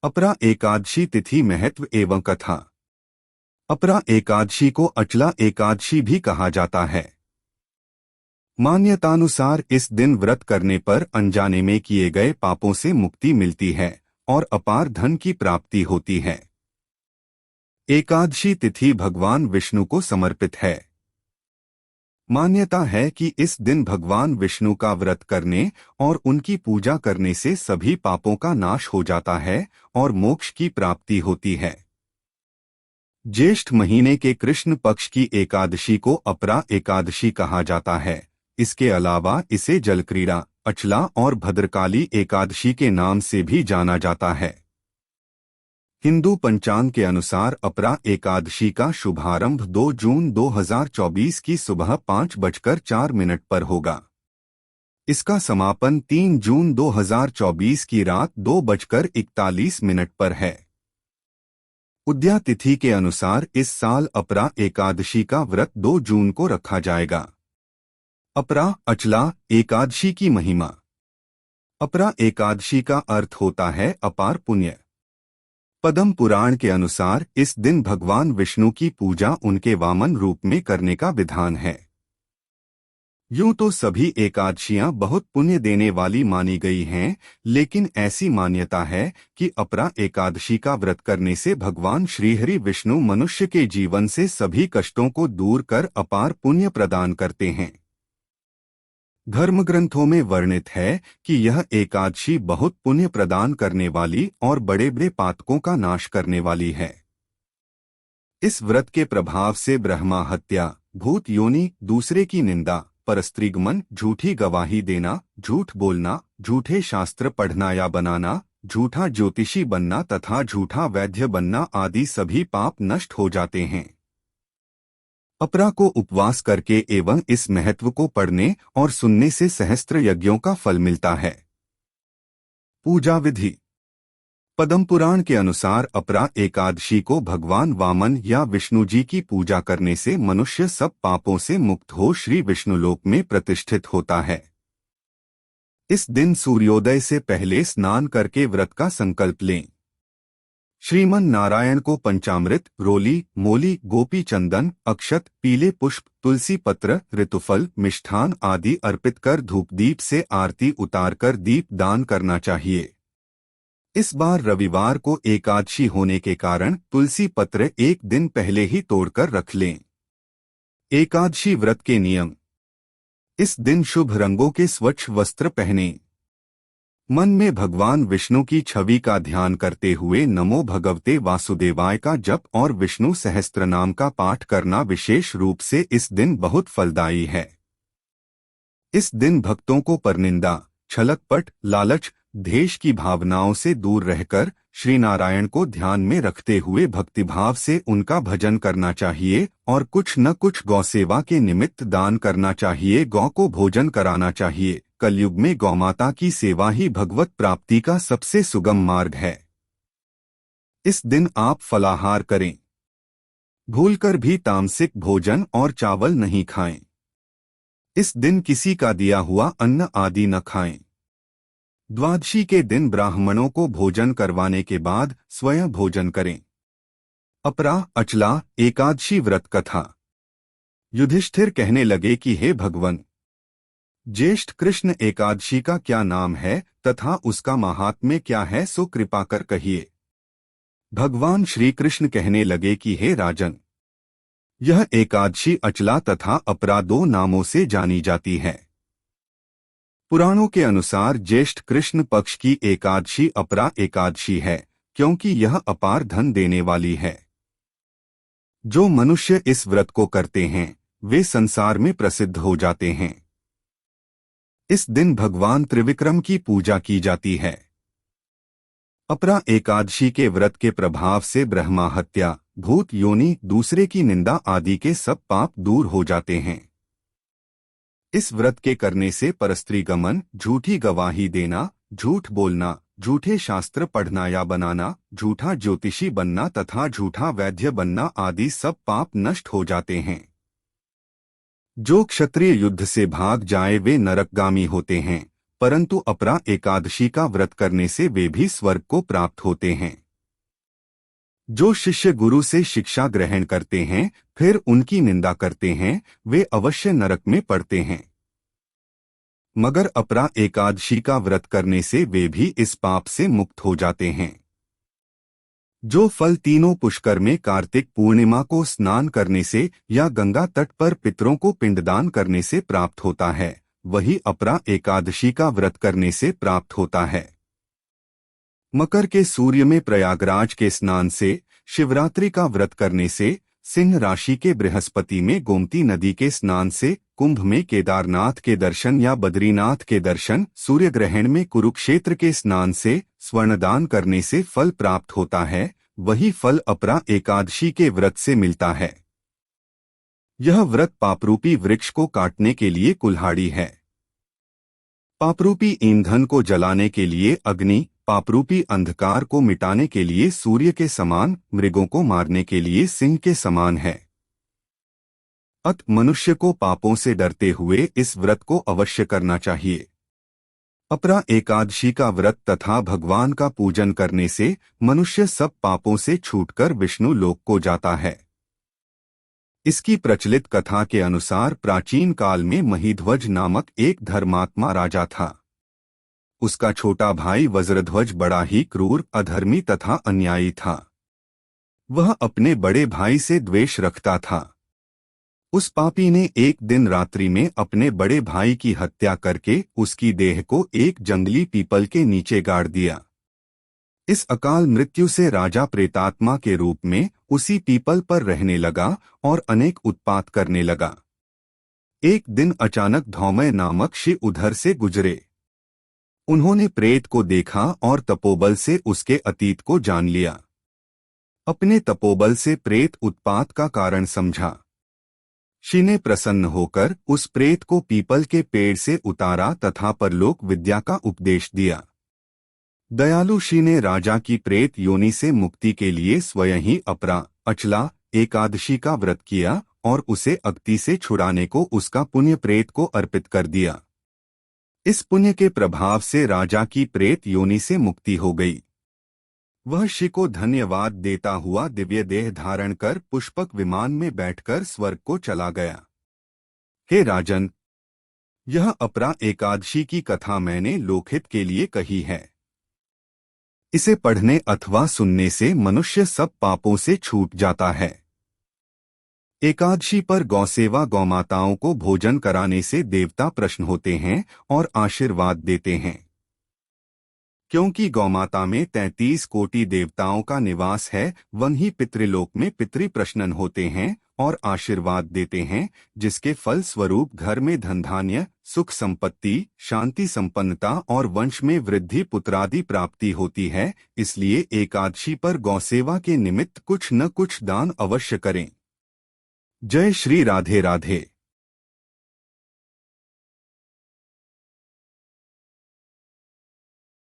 अपरा एकादशी तिथि महत्व एवं कथा। अपरा एकादशी को अचला एकादशी भी कहा जाता है। मान्यतानुसार इस दिन व्रत करने पर अनजाने में किए गए पापों से मुक्ति मिलती है और अपार धन की प्राप्ति होती है। एकादशी तिथि भगवान विष्णु को समर्पित है। मान्यता है कि इस दिन भगवान विष्णु का व्रत करने और उनकी पूजा करने से सभी पापों का नाश हो जाता है और मोक्ष की प्राप्ति होती है। ज्येष्ठ महीने के कृष्ण पक्ष की एकादशी को अपरा एकादशी कहा जाता है। इसके अलावा इसे जलक्रीड़ा, अचला और भद्रकाली एकादशी के नाम से भी जाना जाता है। हिंदू पंचांग के अनुसार अपरा एकादशी का शुभारंभ 2 जून 2024 की सुबह 5:04 पर होगा। इसका समापन 3 जून 2024 की रात 2:41 पर है। उद्या तिथि के अनुसार इस साल अपरा एकादशी का व्रत 2 जून को रखा जाएगा। अपरा अचला एकादशी की महिमा। अपरा एकादशी का अर्थ होता है अपार पुण्य। पद्म पुराण के अनुसार इस दिन भगवान विष्णु की पूजा उनके वामन रूप में करने का विधान है। यूं तो सभी एकादशियां बहुत पुण्य देने वाली मानी गई हैं, लेकिन ऐसी मान्यता है कि अपरा एकादशी का व्रत करने से भगवान श्रीहरि विष्णु मनुष्य के जीवन से सभी कष्टों को दूर कर अपार पुण्य प्रदान करते हैं। धर्मग्रंथों में वर्णित है कि यह एकादशी बहुत पुण्य प्रदान करने वाली और बड़े बड़े पातकों का नाश करने वाली है। इस व्रत के प्रभाव से ब्रह्मा हत्या, भूत योनि, दूसरे की निंदा, परस्त्रीगमन, झूठी गवाही देना, झूठ बोलना, झूठे शास्त्र पढ़ना या बनाना, झूठा ज्योतिषी बनना तथा झूठा वैद्य बनना आदि सभी पाप नष्ट हो जाते हैं। अपरा को उपवास करके एवं इस महत्व को पढ़ने और सुनने से सहस्त्र यज्ञों का फल मिलता है। पूजा विधि। पद्म पुराण के अनुसार अपरा एकादशी को भगवान वामन या विष्णु जी की पूजा करने से मनुष्य सब पापों से मुक्त हो श्री विष्णुलोक में प्रतिष्ठित होता है। इस दिन सूर्योदय से पहले स्नान करके व्रत का संकल्प लें। श्रीमन नारायण को पंचामृत, रोली, मोली, गोपी चंदन, अक्षत, पीले पुष्प, तुलसी पत्र, ऋतुफल, मिष्ठान आदि अर्पित कर धूपदीप से आरती उतारकर दीप दान करना चाहिए। इस बार रविवार को एकादशी होने के कारण तुलसी पत्र एक दिन पहले ही तोड़कर रख लें। एकादशी व्रत के नियम। इस दिन शुभ रंगों के स्वच्छ वस्त्र पहनें। मन में भगवान विष्णु की छवि का ध्यान करते हुए नमो भगवते वासुदेवाय का जप और विष्णु सहस्त्रनाम का पाठ करना विशेष रूप से इस दिन बहुत फलदायी है। इस दिन भक्तों को परनिंदा, छलकपट, लालच, द्वेष की भावनाओं से दूर रहकर श्री नारायण को ध्यान में रखते हुए भक्तिभाव से उनका भजन करना चाहिए और कुछ न कुछ गौसेवा के निमित्त दान करना चाहिए। गौ को भोजन कराना चाहिए। कलयुग में गौमाता की सेवा ही भगवत प्राप्ति का सबसे सुगम मार्ग है। इस दिन आप फलाहार करें। भूलकर भी तामसिक भोजन और चावल नहीं खाएं। इस दिन किसी का दिया हुआ अन्न आदि न खाएं। द्वादशी के दिन ब्राह्मणों को भोजन करवाने के बाद स्वयं भोजन करें। अपरा अचला एकादशी व्रत कथा। युधिष्ठिर कहने लगे कि हे भगवान, ज्येष्ठ कृष्ण एकादशी का क्या नाम है तथा उसका महात्म्य क्या है, सो कृपा कर कहिए। भगवान श्री कृष्ण कहने लगे कि हे राजन, यह एकादशी अचला तथा अपरा 2 नामों से जानी जाती है। पुराणों के अनुसार ज्येष्ठ कृष्ण पक्ष की एकादशी अपरा एकादशी है, क्योंकि यह अपार धन देने वाली है। जो मनुष्य इस व्रत को करते हैं वे संसार में प्रसिद्ध हो जाते हैं। इस दिन भगवान त्रिविक्रम की पूजा की जाती है। अपरा एकादशी के व्रत के प्रभाव से ब्रह्मा हत्या, भूत योनि, दूसरे की निंदा आदि के सब पाप दूर हो जाते हैं। इस व्रत के करने से परस्त्रीगमन, झूठी गवाही देना, झूठ बोलना, झूठे शास्त्र पढ़ना या बनाना, झूठा ज्योतिषी बनना तथा झूठा वैद्य बनना आदि सब पाप नष्ट हो जाते हैं। जो क्षत्रिय युद्ध से भाग जाए वे नरकगामी होते हैं, परंतु अपरा एकादशी का व्रत करने से वे भी स्वर्ग को प्राप्त होते हैं। जो शिष्य गुरु से शिक्षा ग्रहण करते हैं फिर उनकी निंदा करते हैं, वे अवश्य नरक में पड़ते हैं। मगर अपरा एकादशी का व्रत करने से वे भी इस पाप से मुक्त हो जाते हैं। जो फल तीनों पुष्कर में कार्तिक पूर्णिमा को स्नान करने से या गंगा तट पर पितरों को पिंडदान करने से प्राप्त होता है, वही अपरा एकादशी का व्रत करने से प्राप्त होता है। मकर के सूर्य में प्रयागराज के स्नान से, शिवरात्रि का व्रत करने से, सिंह राशि के बृहस्पति में गोमती नदी के स्नान से, कुंभ में केदारनाथ के दर्शन या बद्रीनाथ के दर्शन, सूर्य ग्रहण में कुरुक्षेत्र के स्नान से, स्वर्णदान करने से फल प्राप्त होता है, वही फल अपरा एकादशी के व्रत से मिलता है। यह व्रत पापरूपी वृक्ष को काटने के लिए कुल्हाड़ी है। पापरूपी ईंधन को जलाने के लिए अग्नि, पापरूपी अंधकार को मिटाने के लिए सूर्य के समान, मृगों को मारने के लिए सिंह के समान है। अत मनुष्य को पापों से डरते हुए इस व्रत को अवश्य करना चाहिए। अपरा एकादशी का व्रत तथा भगवान का पूजन करने से मनुष्य सब पापों से छूटकर विष्णु लोक को जाता है। इसकी प्रचलित कथा के अनुसार प्राचीन काल में महीध्वज नामक एक धर्मात्मा राजा था। उसका छोटा भाई वज्रध्वज बड़ा ही क्रूर, अधर्मी तथा अन्यायी था। वह अपने बड़े भाई से द्वेष रखता था। उस पापी ने एक दिन रात्रि में अपने बड़े भाई की हत्या करके उसकी देह को एक जंगली पीपल के नीचे गाड़ दिया। इस अकाल मृत्यु से राजा प्रेतात्मा के रूप में उसी पीपल पर रहने लगा और अनेक उत्पात करने लगा। एक दिन अचानक धौमय नामक ऋषि उधर से गुजरे। उन्होंने प्रेत को देखा और तपोबल से उसके अतीत को जान लिया। अपने तपोबल से प्रेत उत्पात का कारण समझा। ऋषि ने प्रसन्न होकर उस प्रेत को पीपल के पेड़ से उतारा तथा परलोक विद्या का उपदेश दिया। दयालु ऋषि ने राजा की प्रेत योनि से मुक्ति के लिए स्वयं ही अपरा अचला एकादशी का व्रत किया और उसे अग्नि से छुड़ाने को उसका पुण्य प्रेत को अर्पित कर दिया। इस पुण्य के प्रभाव से राजा की प्रेत योनि से मुक्ति हो गई। वह ऋषि को धन्यवाद देता हुआ दिव्य देह धारण कर पुष्पक विमान में बैठकर स्वर्ग को चला गया। हे राजन, यह अपरा एकादशी की कथा मैंने लोकहित के लिए कही है। इसे पढ़ने अथवा सुनने से मनुष्य सब पापों से छूट जाता है। एकादशी पर गौसेवा गौमाताओं को भोजन कराने से देवता प्रसन्न होते हैं और आशीर्वाद देते हैं। क्योंकि गौमाता में 33 कोटि देवताओं का निवास है, वहीं पितृलोक में पितृ प्रसन्न होते हैं और आशीर्वाद देते हैं, जिसके फल स्वरूप घर में धन धान्य, सुख संपत्ति, शांति संपन्नता और वंश में वृद्धि पुत्रादि प्राप्ति होती है। इसलिए एकादशी पर गौसेवा के निमित्त कुछ न कुछ दान अवश्य करें। जय श्री राधे राधे।